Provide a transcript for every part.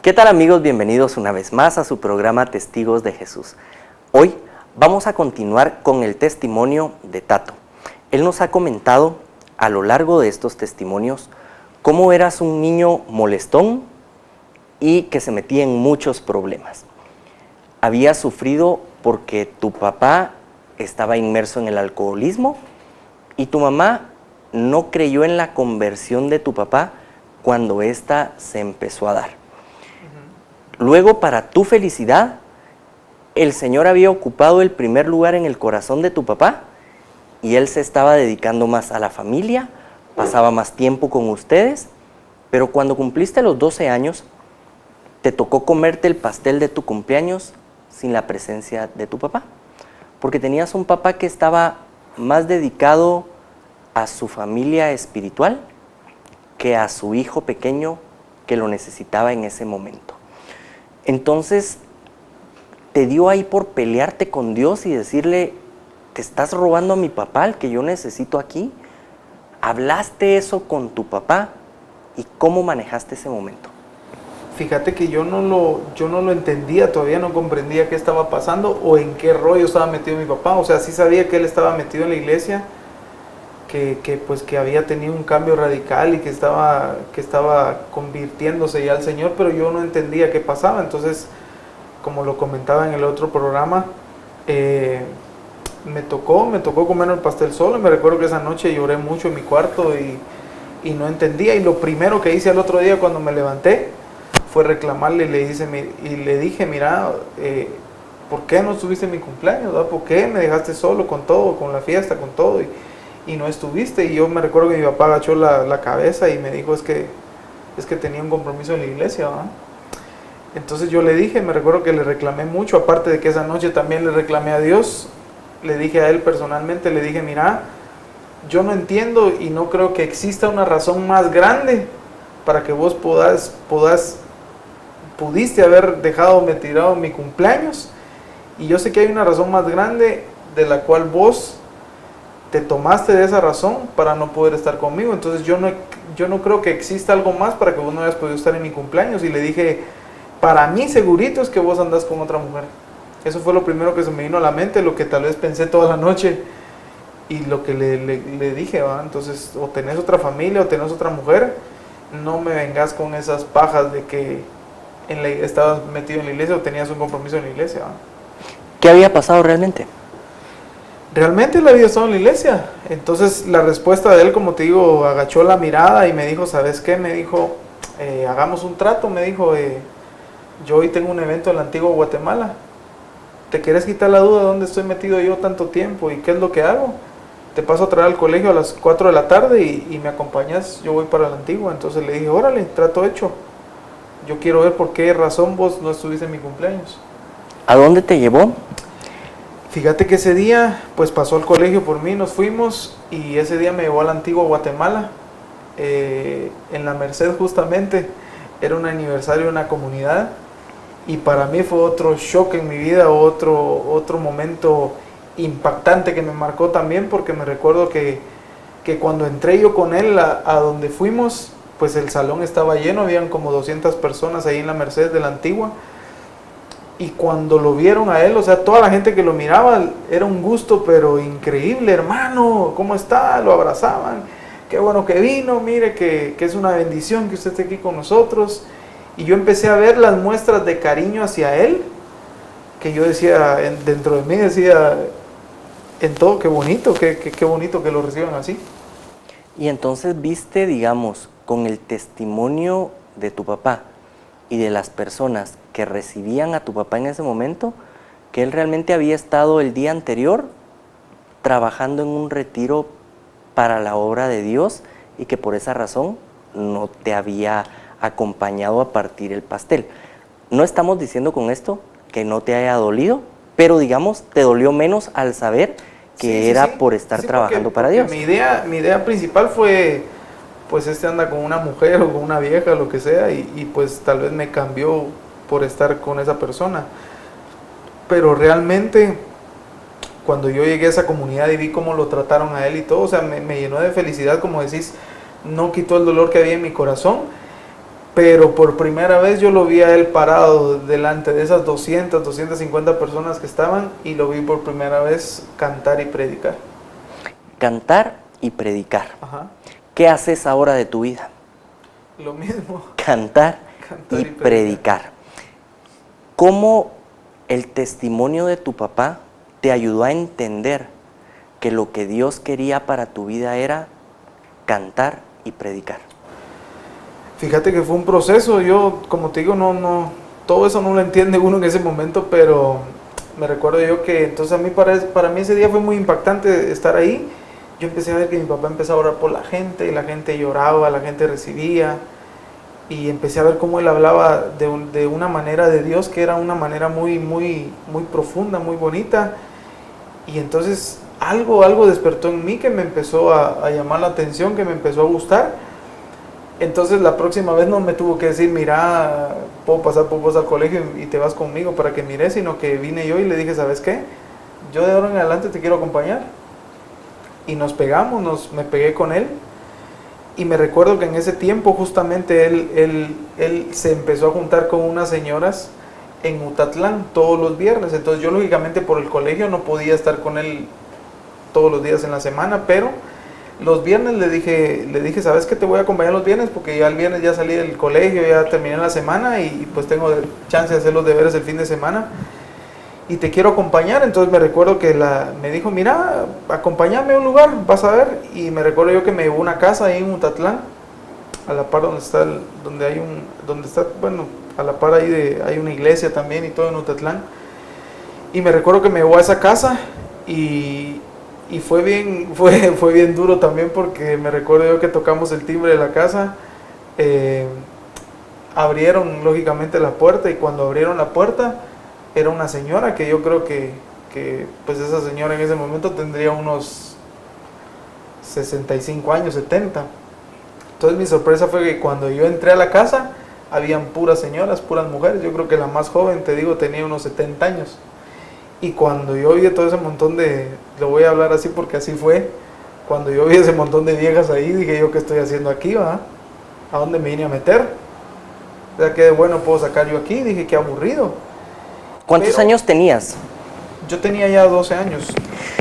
¿Qué tal amigos? Bienvenidos una vez más a su programa Testigos de Jesús. Hoy vamos a continuar con el testimonio de Tato. Él nos ha comentado a lo largo de estos testimonios cómo eras un niño molestón y que se metía en muchos problemas. Habías sufrido porque tu papá estaba inmerso en el alcoholismo y tu mamá no creyó en la conversión de tu papá cuando ésta se empezó a dar. Luego, para tu felicidad, el Señor había ocupado el primer lugar en el corazón de tu papá y él se estaba dedicando más a la familia, pasaba más tiempo con ustedes, pero cuando cumpliste los 12 años, te tocó comerte el pastel de tu cumpleaños sin la presencia de tu papá, porque tenías un papá que estaba más dedicado a su familia espiritual que a su hijo pequeño que lo necesitaba en ese momento. Entonces, te dio ahí por pelearte con Dios y decirle, te estás robando a mi papá, el que yo necesito aquí. ¿Hablaste eso con tu papá? ¿Y cómo manejaste ese momento? Fíjate que yo no lo entendía, todavía no comprendía qué estaba pasando o en qué rollo estaba metido mi papá. O sea, sí sabía que él estaba metido en la iglesia, que había tenido un cambio radical y que estaba convirtiéndose ya al Señor, pero yo no entendía qué pasaba. Entonces, como lo comentaba en el otro programa, me tocó comer el pastel solo. Me recuerdo que esa noche lloré mucho en mi cuarto y no entendía. Y lo primero que hice al otro día cuando me levanté fue reclamarle y le dije, mira, ¿por qué no estuviste en mi cumpleaños? ¿Verdad? ¿Por qué me dejaste solo con todo, con la fiesta, con todo? Y no estuviste. Y yo me recuerdo que mi papá agachó la cabeza y me dijo, es que tenía un compromiso en la iglesia, ¿verdad? Entonces yo le dije, me recuerdo que le reclamé mucho, aparte de que esa noche también le reclamé a Dios, le dije a él personalmente, le dije, mira, yo no entiendo y no creo que exista una razón más grande para que vos pudiste haber dejado tirado mi cumpleaños, y yo sé que hay una razón más grande de la cual vos te tomaste de esa razón para no poder estar conmigo. Entonces yo no creo que exista algo más para que vos no hayas podido estar en mi cumpleaños. Y le dije, para mí segurito es que vos andás con otra mujer. Eso fue lo primero que se me vino a la mente, lo que tal vez pensé toda la noche y lo que le dije, ¿va? Entonces, o tenés otra familia o tenés otra mujer, no me vengas con esas pajas de que estabas metido en la iglesia o tenías un compromiso en la iglesia, ¿va? ¿Qué había pasado realmente? Realmente él había estado en la iglesia. Entonces la respuesta de él, como te digo, agachó la mirada y me dijo, ¿sabes qué? Me dijo, hagamos un trato, me dijo, yo hoy tengo un evento en la antigua Guatemala. ¿Te quieres quitar la duda de dónde estoy metido yo tanto tiempo y qué es lo que hago? Te paso a traer al colegio a las 4 de la tarde y me acompañas, yo voy para la antigua. Entonces le dije, órale, trato hecho. Yo quiero ver por qué razón vos no estuviste en mi cumpleaños. ¿A dónde te llevó? Fíjate que ese día, pues pasó al colegio por mí, nos fuimos y ese día me llevó a la antigua Guatemala, en la Merced justamente, era un aniversario de una comunidad y para mí fue otro shock en mi vida, otro momento impactante que me marcó también, porque me recuerdo que cuando entré yo con él a donde fuimos, pues el salón estaba lleno, habían como 200 personas ahí en la Merced de la antigua. Y cuando lo vieron a él, o sea, toda la gente que lo miraba, era un gusto, pero increíble, hermano, ¿cómo está? Lo abrazaban, qué bueno que vino, mire que es una bendición que usted esté aquí con nosotros. Y yo empecé a ver las muestras de cariño hacia él, que yo decía, dentro de mí decía, en todo, qué bonito que lo reciban así. Y entonces viste, digamos, con el testimonio de tu papá y de las personas que recibían a tu papá en ese momento, que él realmente había estado el día anterior trabajando en un retiro para la obra de Dios y que por esa razón no te había acompañado a partir el pastel. No estamos diciendo con esto que no te haya dolido, pero digamos, te dolió menos al saber que era por estar trabajando para Dios. Mi idea principal fue, pues anda con una mujer o con una vieja, lo que sea, y pues tal vez me cambió por estar con esa persona. Pero realmente, cuando yo llegué a esa comunidad y vi cómo lo trataron a él y todo, o sea, me llenó de felicidad, como decís, no quitó el dolor que había en mi corazón, pero por primera vez yo lo vi a él parado delante de esas 250 personas que estaban, y lo vi por primera vez cantar y predicar. Cantar y predicar. Ajá. ¿Qué haces ahora de tu vida? Lo mismo. Cantar y predicar. ¿Cómo el testimonio de tu papá te ayudó a entender que lo que Dios quería para tu vida era cantar y predicar? Fíjate que fue un proceso. Yo, como te digo, todo eso no lo entiende uno en ese momento, pero me recuerdo yo que entonces a mí para mí ese día fue muy impactante estar ahí. Yo empecé a ver que mi papá empezó a orar por la gente, y la gente lloraba, la gente recibía, y empecé a ver cómo él hablaba de una manera de Dios que era una manera muy, muy, muy profunda, muy bonita. Y entonces algo despertó en mí que me empezó a llamar la atención, que me empezó a gustar. Entonces la próxima vez no me tuvo que decir, mira, puedo pasar por vos al colegio y te vas conmigo para que mires, sino que vine yo y le dije, ¿sabes qué? Yo de ahora en adelante te quiero acompañar. Y nos pegamos, me pegué con él. Y me recuerdo que en ese tiempo justamente él se empezó a juntar con unas señoras en Utatlán todos los viernes. Entonces yo lógicamente por el colegio no podía estar con él todos los días en la semana, pero los viernes le dije, ¿sabes qué? Te voy a acompañar los viernes porque ya el viernes ya salí del colegio, ya terminé la semana y pues tengo chance de hacer los deberes el fin de semana y te quiero acompañar. Entonces me recuerdo que me dijo, mira, acompáñame a un lugar, vas a ver. Y me recuerdo yo que me llevó a una casa ahí en Utatlán, a la par a la par ahí hay una iglesia también y todo en Utatlán. Y me recuerdo que me llevó a esa casa y fue bien duro también, porque me recuerdo yo que tocamos el timbre de la casa, abrieron lógicamente la puerta, y cuando abrieron la puerta era una señora que yo creo que pues esa señora en ese momento tendría unos 65 años, 70. Entonces mi sorpresa fue que cuando yo entré a la casa habían puras señoras, puras mujeres. Yo creo que la más joven, te digo, tenía unos 70 años. Y cuando yo vi todo ese montón lo voy a hablar así porque así fue, cuando yo vi ese montón de viejas ahí, dije yo, ¿qué estoy haciendo aquí, va? ¿A dónde me vine a meter? O sea, ¿qué de bueno puedo sacar yo aquí? Dije, qué aburrido. ¿Cuántos años tenías? Yo tenía ya 12 años,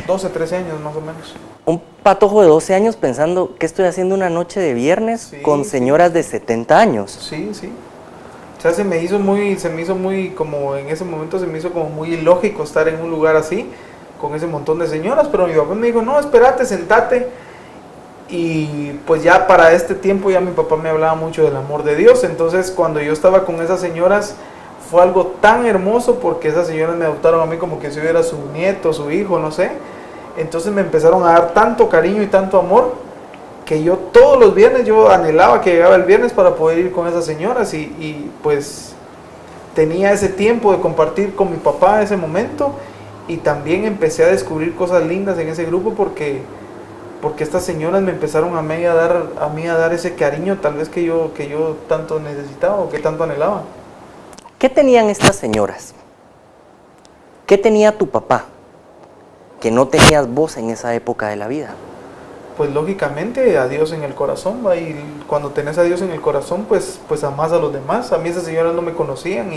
12, 13 años más o menos. Un patojo de 12 años pensando, ¿qué estoy haciendo una noche de viernes con señoras de 70 años? Sí. O sea, se me hizo muy, como en ese momento se me hizo como muy ilógico estar en un lugar así, con ese montón de señoras, pero mi papá me dijo, no, espérate, sentate. Y pues ya para este tiempo ya mi papá me hablaba mucho del amor de Dios. Entonces cuando yo estaba con esas señoras fue algo tan hermoso, porque esas señoras me adoptaron a mí como que si yo era su nieto, su hijo, no sé. Entonces me empezaron a dar tanto cariño y tanto amor, que yo todos los viernes, yo anhelaba que llegaba el viernes para poder ir con esas señoras, y pues tenía ese tiempo de compartir con mi papá ese momento, y también empecé a descubrir cosas lindas en ese grupo, porque estas señoras me empezaron a mí a dar ese cariño tal vez que yo tanto necesitaba o que tanto anhelaba. ¿Qué tenían estas señoras? ¿Qué tenía tu papá que no tenías vos en esa época de la vida? Pues lógicamente a Dios en el corazón, ¿va? Y cuando tenés a Dios en el corazón, pues amás a los demás. A mí esas señoras no me conocían,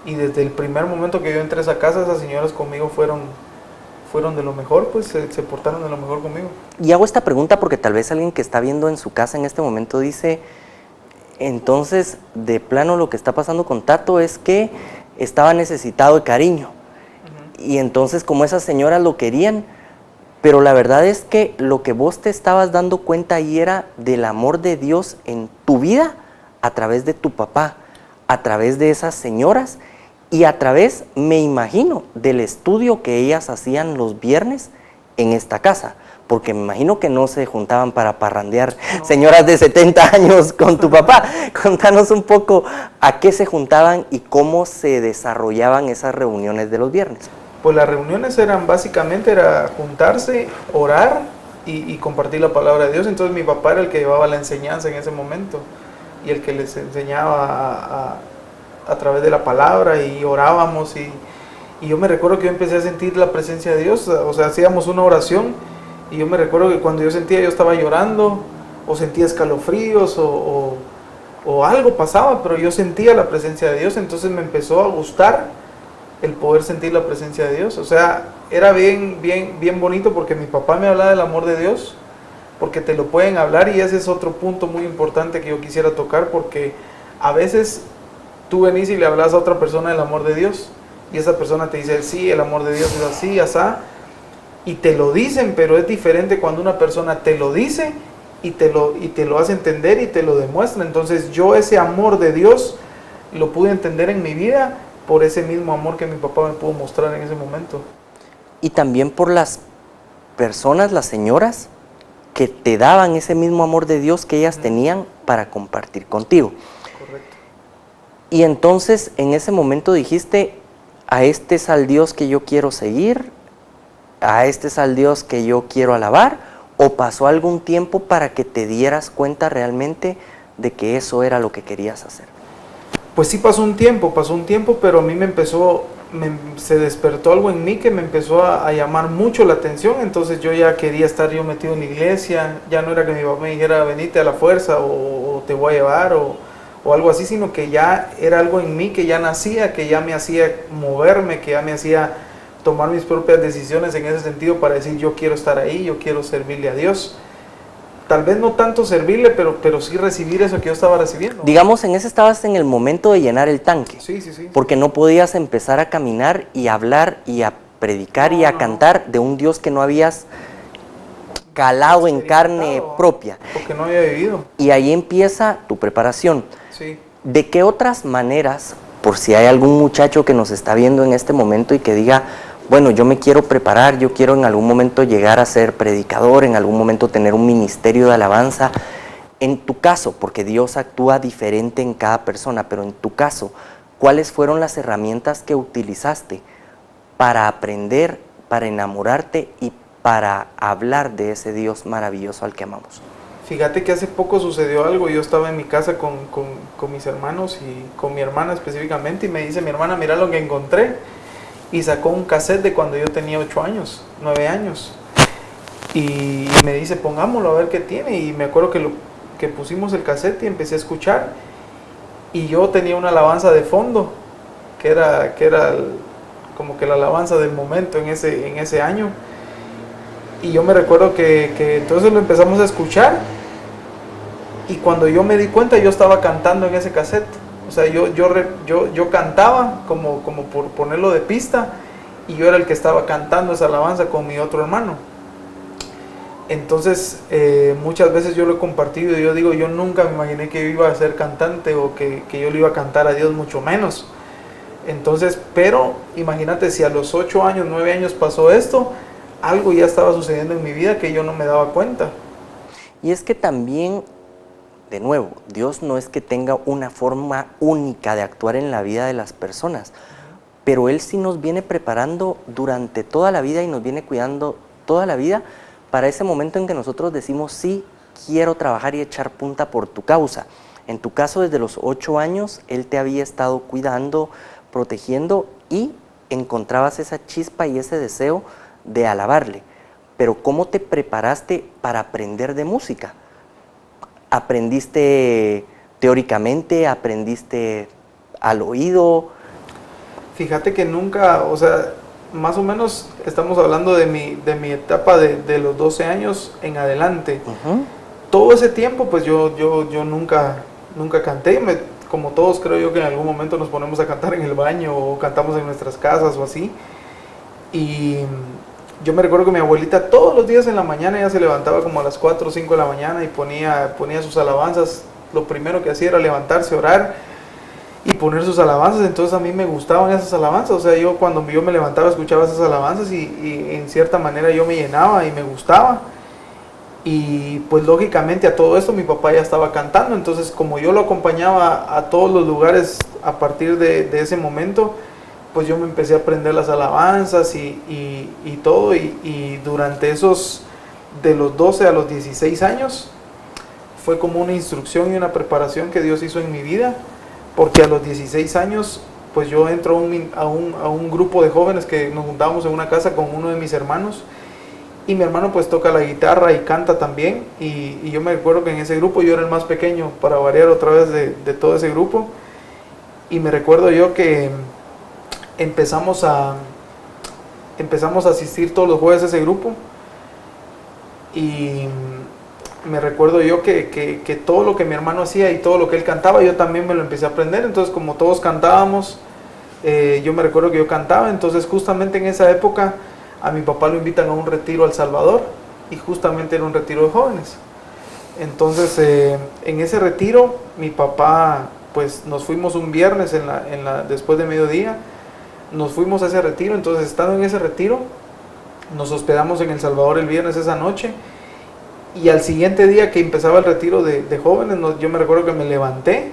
y desde el primer momento que yo entré a esa casa, esas señoras conmigo fueron de lo mejor, pues se portaron de lo mejor conmigo. Y hago esta pregunta porque tal vez alguien que está viendo en su casa en este momento dice, entonces de plano lo que está pasando con Tato es que estaba necesitado de cariño. Y entonces como esas señoras lo querían, pero la verdad es que lo que vos te estabas dando cuenta ahí era del amor de Dios en tu vida a través de tu papá, a través de esas señoras y a través, me imagino, del estudio que ellas hacían los viernes en esta casa, porque me imagino que no se juntaban para parrandear señoras de 70 años con tu papá. Contanos un poco a qué se juntaban y cómo se desarrollaban esas reuniones de los viernes. Pues las reuniones básicamente era juntarse, orar y compartir la palabra de Dios. Entonces mi papá era el que llevaba la enseñanza en ese momento, y el que les enseñaba a través de la palabra, y orábamos, y yo me recuerdo que yo empecé a sentir la presencia de Dios. O sea, hacíamos una oración, y yo me recuerdo que cuando yo estaba llorando, o sentía escalofríos, o o algo pasaba, pero yo sentía la presencia de Dios, entonces me empezó a gustar el poder sentir la presencia de Dios. O sea, era bien bonito porque mi papá me hablaba del amor de Dios, porque te lo pueden hablar, y ese es otro punto muy importante que yo quisiera tocar, porque a veces tú venís y le hablas a otra persona del amor de Dios, y esa persona te dice, sí, el amor de Dios es así, asá, y te lo dicen, pero es diferente cuando una persona te lo dice y te lo hace entender y te lo demuestra. Entonces yo ese amor de Dios lo pude entender en mi vida por ese mismo amor que mi papá me pudo mostrar en ese momento. Y también por las personas, las señoras, que te daban ese mismo amor de Dios que ellas tenían para compartir contigo. Correcto. Y entonces en ese momento dijiste, a este es al Dios que yo quiero seguir, a este es al Dios que yo quiero alabar, o pasó algún tiempo para que te dieras cuenta realmente de que eso era lo que querías hacer. Pues sí pasó un tiempo, pero a mí se despertó algo en mí que me empezó a llamar mucho la atención. Entonces yo ya quería estar yo metido en la iglesia, ya no era que mi papá me dijera venite a la fuerza o te voy a llevar o algo así, sino que ya era algo en mí que ya nacía, que ya me hacía moverme, que ya me hacía tomar mis propias decisiones en ese sentido para decir yo quiero estar ahí, yo quiero servirle a Dios. Tal vez no tanto servirle, pero sí recibir eso que yo estaba recibiendo. Digamos, en ese estabas en el momento de llenar el tanque. Sí. Porque no podías empezar a caminar y a hablar y a predicar y a cantar de un Dios que no habías calado en carne propia. Porque no había vivido. Y ahí empieza tu preparación. Sí. ¿De qué otras maneras, por si hay algún muchacho que nos está viendo en este momento y que diga, bueno, yo me quiero preparar, yo quiero en algún momento llegar a ser predicador, en algún momento tener un ministerio de alabanza? En tu caso, porque Dios actúa diferente en cada persona, pero en tu caso, ¿cuáles fueron las herramientas que utilizaste para aprender, para enamorarte y para hablar de ese Dios maravilloso al que amamos? Fíjate que hace poco sucedió algo. Yo estaba en mi casa con mis hermanos y con mi hermana específicamente, y me dice mi hermana, mira lo que encontré. Y sacó un cassette de cuando yo tenía 8 años, 9 años. Y me dice, pongámoslo a ver qué tiene. Y me acuerdo que pusimos el cassette y empecé a escuchar. Y yo tenía una alabanza de fondo, que era como que la alabanza del momento en ese año. Y yo me recuerdo que entonces lo empezamos a escuchar. Y cuando yo me di cuenta, yo estaba cantando en ese cassette. O sea, yo cantaba como por ponerlo de pista, y yo era el que estaba cantando esa alabanza con mi otro hermano. Entonces, muchas veces yo lo he compartido y yo digo, yo nunca me imaginé que yo iba a ser cantante o que yo le iba a cantar a Dios, mucho menos. Entonces, pero imagínate, si a los 8 años, 9 años pasó esto, algo ya estaba sucediendo en mi vida que yo no me daba cuenta. Y es que también, de nuevo, Dios no es que tenga una forma única de actuar en la vida de las personas, pero Él sí nos viene preparando durante toda la vida y nos viene cuidando toda la vida para ese momento en que nosotros decimos, sí, quiero trabajar y echar punta por tu causa. En tu caso, desde los 8 años, Él te había estado cuidando, protegiendo, y encontrabas esa chispa y ese deseo de alabarle. Pero ¿cómo te preparaste para aprender de música? ¿Aprendiste teóricamente? ¿Aprendiste al oído? Fíjate que nunca, o sea, más o menos estamos hablando de mi etapa de los 12 años en adelante. Todo ese tiempo, pues yo nunca canté. Como todos, creo yo que en algún momento nos ponemos a cantar en el baño o cantamos en nuestras casas o así. Y yo me recuerdo que mi abuelita todos los días en la mañana, ella se levantaba como a las 4 o 5 de la mañana y ponía sus alabanzas. Lo primero que hacía era levantarse, orar y poner sus alabanzas. Entonces a mí me gustaban esas alabanzas. O sea, yo cuando yo me levantaba escuchaba esas alabanzas y en cierta manera yo me llenaba y me gustaba. Y pues lógicamente a todo esto mi papá ya estaba cantando. Entonces, como yo lo acompañaba a todos los lugares a partir de ese momento, pues yo me empecé a aprender las alabanzas y todo. Y durante esos, de los 12 a los 16 años, fue como una instrucción y una preparación que Dios hizo en mi vida. Porque a los 16 años, pues yo entro a un grupo de jóvenes que nos juntábamos en una casa con uno de mis hermanos. Y mi hermano pues toca la guitarra y canta también. Y yo me recuerdo que en ese grupo yo era el más pequeño, para variar otra vez de todo ese grupo. Y me recuerdo yo que empezamos a asistir todos los jueves a ese grupo. Y me recuerdo yo que todo lo que mi hermano hacía y todo lo que él cantaba, yo también me lo empecé a aprender. Entonces, como todos cantábamos, yo me recuerdo que yo cantaba. Entonces, justamente en esa época, a mi papá lo invitan a un retiro a El Salvador, y justamente era un retiro de jóvenes. Entonces, en ese retiro, mi papá, pues nos fuimos un viernes después de mediodía, nos fuimos a ese retiro. Entonces, estando en ese retiro, nos hospedamos en El Salvador el viernes esa noche, y al siguiente día que empezaba el retiro de jóvenes, yo me recuerdo que me levanté,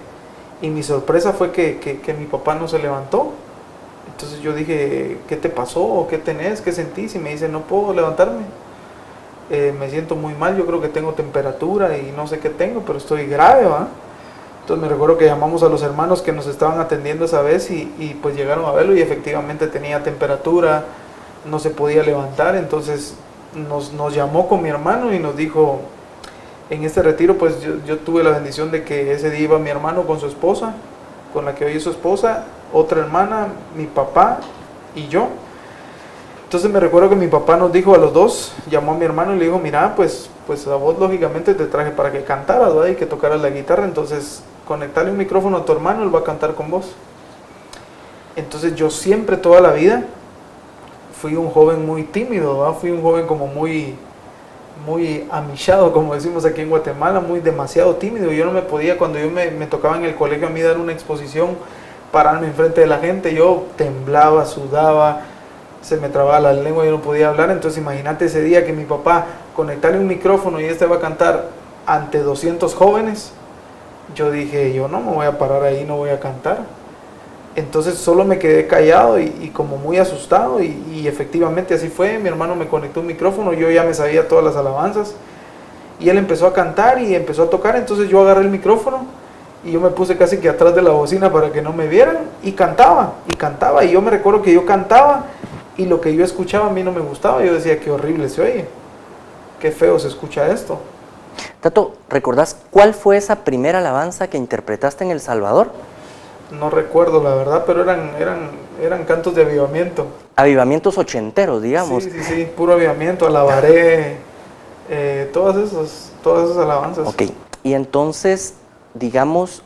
y mi sorpresa fue que mi papá no se levantó. Entonces yo dije, ¿qué te pasó? ¿O qué tenés? ¿Qué sentís? Y me dice, no puedo levantarme, me siento muy mal, yo creo que tengo temperatura y no sé qué tengo, pero estoy grave, ¿va? Entonces me recuerdo que llamamos a los hermanos que nos estaban atendiendo esa vez, y pues llegaron a verlo, y efectivamente tenía temperatura, no se podía levantar. Entonces nos llamó con mi hermano y nos dijo, en este retiro pues yo tuve la bendición de que ese día iba mi hermano con su esposa, con la que hoy es su esposa, otra hermana, mi papá y yo. Entonces me recuerdo que mi papá nos dijo a los dos, llamó a mi hermano y le dijo, mira, pues a vos lógicamente te traje para que cantaras, ¿verdad? Y que tocaras la guitarra, entonces conectarle un micrófono a tu hermano, él va a cantar con vos. Entonces yo siempre, toda la vida, fui un joven muy tímido, ¿verdad? Fui un joven como muy amillado, como decimos aquí en Guatemala, muy demasiado tímido. Yo no me podía, cuando yo me tocaba en el colegio a mí dar una exposición, pararme enfrente de la gente, yo temblaba, sudaba, se me trababa la lengua, yo no podía hablar. Entonces imagínate ese día que mi papá conectarle un micrófono y va a cantar ante 200 jóvenes. Yo dije, yo no me voy a parar ahí, no voy a cantar. Entonces solo me quedé callado y como muy asustado, y efectivamente así fue. Mi hermano me conectó un micrófono, yo ya me sabía todas las alabanzas, y él empezó a cantar y empezó a tocar. Entonces yo agarré el micrófono y yo me puse casi que atrás de la bocina para que no me vieran, y cantaba, y yo me recuerdo que yo cantaba, y lo que yo escuchaba a mí no me gustaba. Yo decía, qué horrible se oye, qué feo se escucha esto. Tato, ¿recordás cuál fue esa primera alabanza que interpretaste en El Salvador? No recuerdo la verdad, pero eran cantos de avivamiento. Avivamientos ochenteros, digamos. Sí, puro avivamiento, alabaré, todas esas alabanzas. Ok, y entonces, digamos,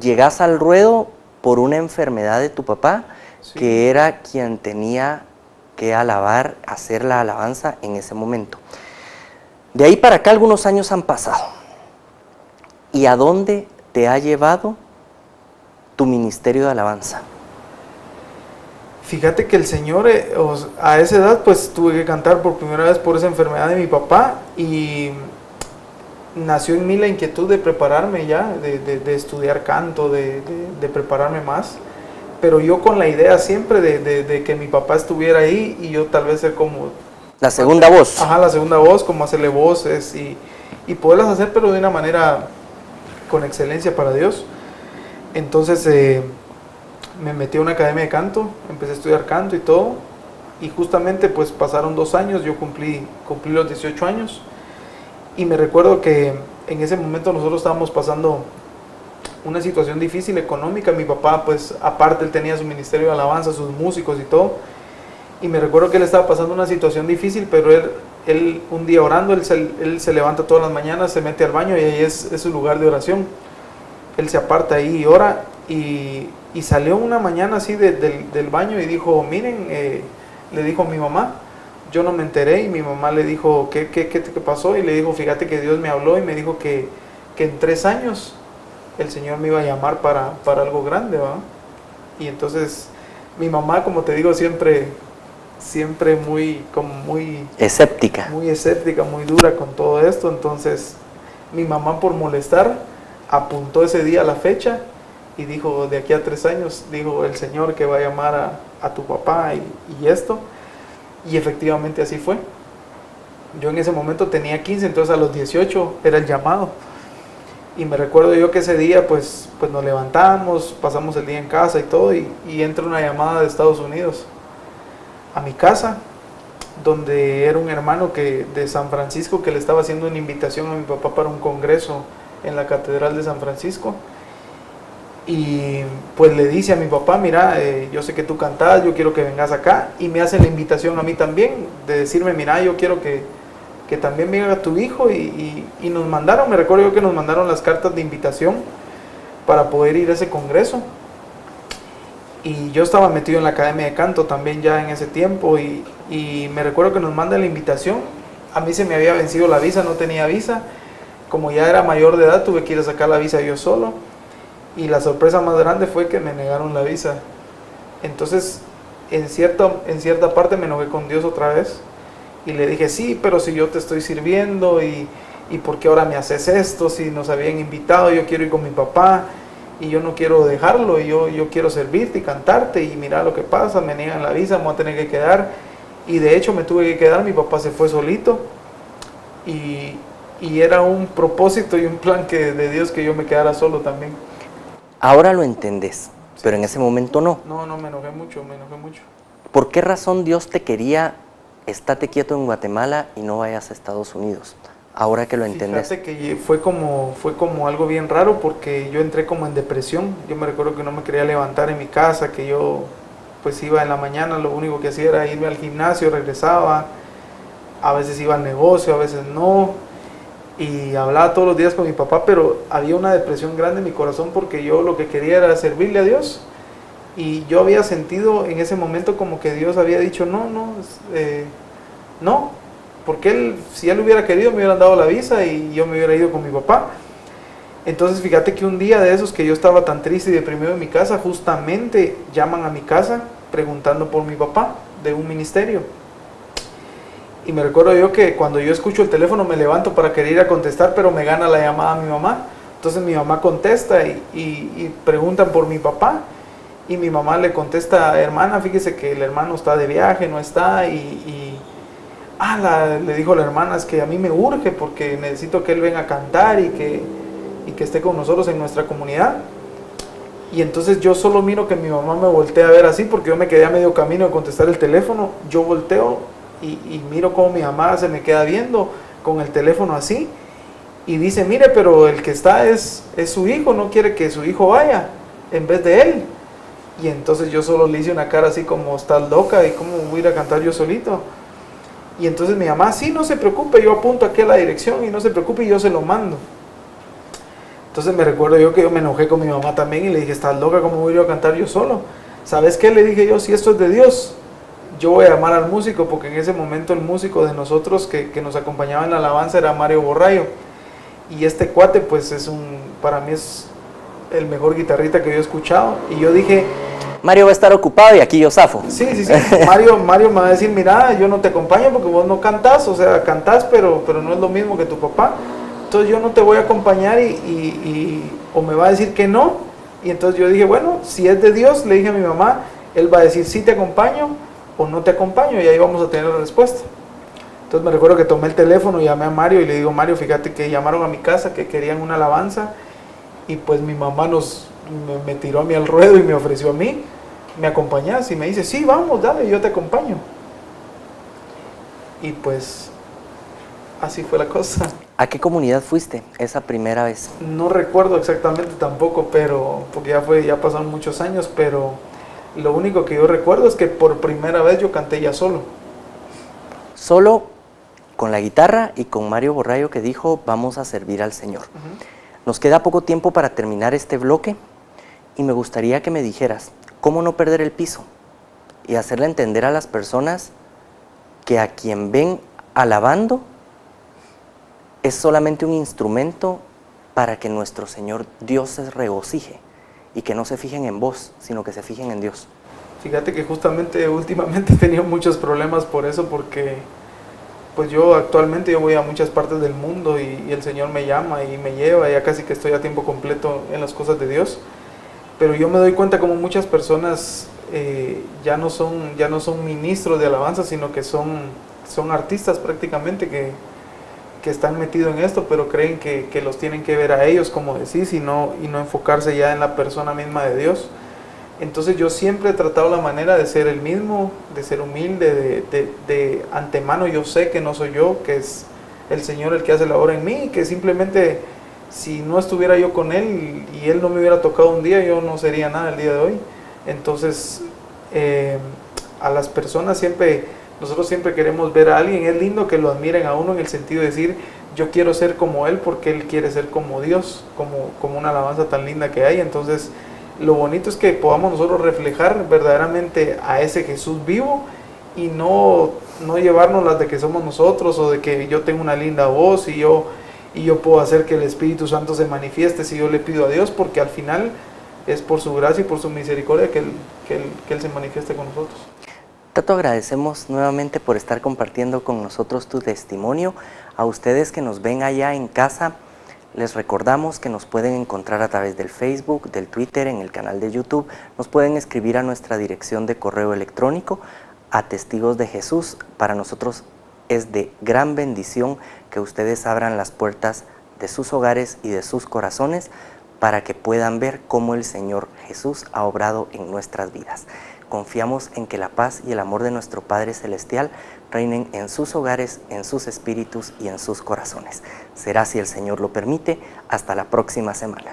llegas al ruedo por una enfermedad de tu papá, sí, que era quien tenía que alabar, hacer la alabanza en ese momento. De ahí para acá algunos años han pasado. ¿Y a dónde te ha llevado tu ministerio de alabanza? Fíjate que el Señor, a esa edad pues tuve que cantar por primera vez por esa enfermedad de mi papá, y nació en mí la inquietud de prepararme ya, de estudiar canto, de prepararme más, pero yo con la idea siempre de que mi papá estuviera ahí, y yo tal vez ser como... La segunda voz. Ajá, la segunda voz, como hacerle voces y poderlas hacer, pero de una manera con excelencia para Dios. Entonces me metí a una academia de canto, empecé a estudiar canto y todo, y justamente pues pasaron 2 años, yo cumplí los 18 años, y me recuerdo que en ese momento nosotros estábamos pasando una situación difícil económica. Mi papá pues aparte él tenía su ministerio de alabanza, sus músicos y todo, y me recuerdo que él estaba pasando una situación difícil, pero él un día orando, él se levanta todas las mañanas, se mete al baño, y ahí es su lugar de oración. Él se aparta ahí y ora, y salió una mañana así del baño y dijo, miren, le dijo a mi mamá, yo no me enteré, y mi mamá le dijo, ¿qué pasó? Y le dijo, fíjate que Dios me habló y me dijo que en 3 años el Señor me iba a llamar para algo grande, ¿va? Y entonces mi mamá, como te digo, siempre muy escéptica, muy dura con todo esto. Entonces mi mamá, por molestar, apuntó ese día la fecha y dijo, de aquí a 3 años, dijo el Señor que va a llamar a tu papá y esto, y efectivamente así fue. Yo en ese momento tenía 15, entonces a los 18 era el llamado, y me recuerdo yo que ese día pues nos levantamos, pasamos el día en casa y todo, y entra una llamada de Estados Unidos a mi casa. donde era un hermano de San Francisco que le estaba haciendo una invitación a mi papá para un congreso en la Catedral de San Francisco. Y pues le dice a mi papá, mira, yo sé que tú cantas, yo quiero que vengas acá, y me hace la invitación a mí también, de decirme, mira, yo quiero que también venga tu hijo, y nos mandaron, me recuerdo yo que nos mandaron las cartas de invitación para poder ir a ese congreso. Y yo estaba metido en la academia de canto también ya en ese tiempo, y me recuerdo que nos mandan la invitación. A mí se me había vencido la visa, no tenía visa, como ya era mayor de edad tuve que ir a sacar la visa yo solo. Y la sorpresa más grande fue que me negaron la visa. Entonces, en cierta parte me enojé con Dios otra vez. Y le dije, sí, pero si yo te estoy sirviendo, y ¿por qué ahora me haces esto? Si nos habían invitado, yo quiero ir con mi papá, y yo no quiero dejarlo, y yo quiero servirte y cantarte, y mira lo que pasa, me niegan la visa, me voy a tener que quedar. Y de hecho me tuve que quedar, mi papá se fue solito. Y era un propósito y un plan de Dios que yo me quedara solo también. Ahora lo entendés, pero en ese momento no. No, me enojé mucho. ¿Por qué razón Dios te quería, estate quieto en Guatemala y no vayas a Estados Unidos? Ahora que lo entendés. Fíjate que fue como algo bien raro, porque yo entré como en depresión. Yo me recuerdo que no me quería levantar en mi casa, que yo pues iba en la mañana, lo único que hacía era irme al gimnasio, regresaba, a veces iba al negocio, a veces no. Y hablaba todos los días con mi papá, pero había una depresión grande en mi corazón, porque yo lo que quería era servirle a Dios. Y yo había sentido en ese momento como que Dios había dicho, no, porque si él hubiera querido me hubieran dado la visa y yo me hubiera ido con mi papá. Entonces fíjate que un día de esos que yo estaba tan triste y deprimido en mi casa, justamente llaman a mi casa preguntando por mi papá de un ministerio. Y me recuerdo yo que cuando yo escucho el teléfono me levanto para querer ir a contestar, pero me gana la llamada a mi mamá. Entonces mi mamá contesta y preguntan por mi papá. Y mi mamá le contesta, hermana, fíjese que el hermano está de viaje, no está. Le dijo la hermana, es que a mí me urge porque necesito que él venga a cantar y que esté con nosotros en nuestra comunidad. Y entonces yo solo miro que mi mamá me voltea a ver así, porque yo me quedé a medio camino de contestar el teléfono. Yo volteo y miro cómo mi mamá se me queda viendo con el teléfono así, y dice, mire, pero el que está es su hijo, no quiere que su hijo vaya en vez de él. Y entonces yo solo le hice una cara así como, estás loca, y cómo voy a ir a cantar yo solito. Y entonces mi mamá, sí, no se preocupe, yo apunto aquí a la dirección y no se preocupe, y yo se lo mando. Entonces me recuerdo yo que yo me enojé con mi mamá también y le dije, estás loca, ¿cómo voy a ir a cantar yo solo? ¿Sabes qué? Le dije yo, si esto es de Dios, yo voy a llamar al músico, porque en ese momento el músico de nosotros que nos acompañaba en la alabanza era Mario Borrayo. Y este cuate pues para mí es el mejor guitarrista que yo he escuchado. Y yo dije, Mario va a estar ocupado y aquí yo zafo. Sí. Mario me va a decir, mira, yo no te acompaño porque vos no cantás, o sea, cantás, pero no es lo mismo que tu papá. Entonces yo no te voy a acompañar o me va a decir que no. Y entonces yo dije, bueno, si es de Dios, le dije a mi mamá, él va a decir sí te acompaño o no te acompaño, y ahí vamos a tener la respuesta. Entonces me recuerdo que tomé el teléfono y llamé a Mario y le digo, Mario, fíjate que llamaron a mi casa que querían una alabanza, y pues mi mamá me tiró a mí al ruedo y me ofreció a mí, ¿me acompañás? Y me dice, sí, vamos, dale, yo te acompaño. Y pues así fue la cosa. ¿A qué comunidad fuiste esa primera vez? No recuerdo exactamente tampoco, pero porque ya pasaron muchos años, pero lo único que yo recuerdo es que por primera vez yo canté ya solo. Solo con la guitarra y con Mario Borrayo, que dijo, vamos a servir al Señor. Nos queda poco tiempo para terminar este bloque, y me gustaría que me dijeras, ¿cómo no perder el piso? Y hacerle entender a las personas que a quien ven alabando es solamente un instrumento para que nuestro Señor Dios se regocije, y que no se fijen en vos, sino que se fijen en Dios. Fíjate que justamente últimamente he tenido muchos problemas por eso, porque pues yo actualmente voy a muchas partes del mundo y el Señor me llama y me lleva, ya casi que estoy a tiempo completo en las cosas de Dios, pero yo me doy cuenta como muchas personas ya no son ministros de alabanza, sino que son artistas prácticamente que están metidos en esto, pero creen que los tienen que ver a ellos, como decís, y no enfocarse ya en la persona misma de Dios. Entonces yo siempre he tratado la manera de ser el mismo, de ser humilde, de antemano yo sé que no soy yo, que es el Señor el que hace la obra en mí, que simplemente si no estuviera yo con Él y Él no me hubiera tocado un día, yo no sería nada el día de hoy. Entonces a las personas nosotros siempre queremos ver a alguien, es lindo que lo admiren a uno en el sentido de decir, yo quiero ser como Él porque Él quiere ser como Dios, como una alabanza tan linda que hay. Entonces lo bonito es que podamos nosotros reflejar verdaderamente a ese Jesús vivo y no llevarnos las de que somos nosotros o de que yo tengo una linda voz y yo puedo hacer que el Espíritu Santo se manifieste si yo le pido a Dios, porque al final es por su gracia y por su misericordia que Él se manifieste con nosotros. Tato, agradecemos nuevamente por estar compartiendo con nosotros tu testimonio. A ustedes que nos ven allá en casa, les recordamos que nos pueden encontrar a través del Facebook, del Twitter, en el canal de YouTube. Nos pueden escribir a nuestra dirección de correo electrónico a Testigos de Jesús. Para nosotros es de gran bendición que ustedes abran las puertas de sus hogares y de sus corazones para que puedan ver cómo el Señor Jesús ha obrado en nuestras vidas. Confiamos en que la paz y el amor de nuestro Padre Celestial reinen en sus hogares, en sus espíritus y en sus corazones. Será, si el Señor lo permite, hasta la próxima semana.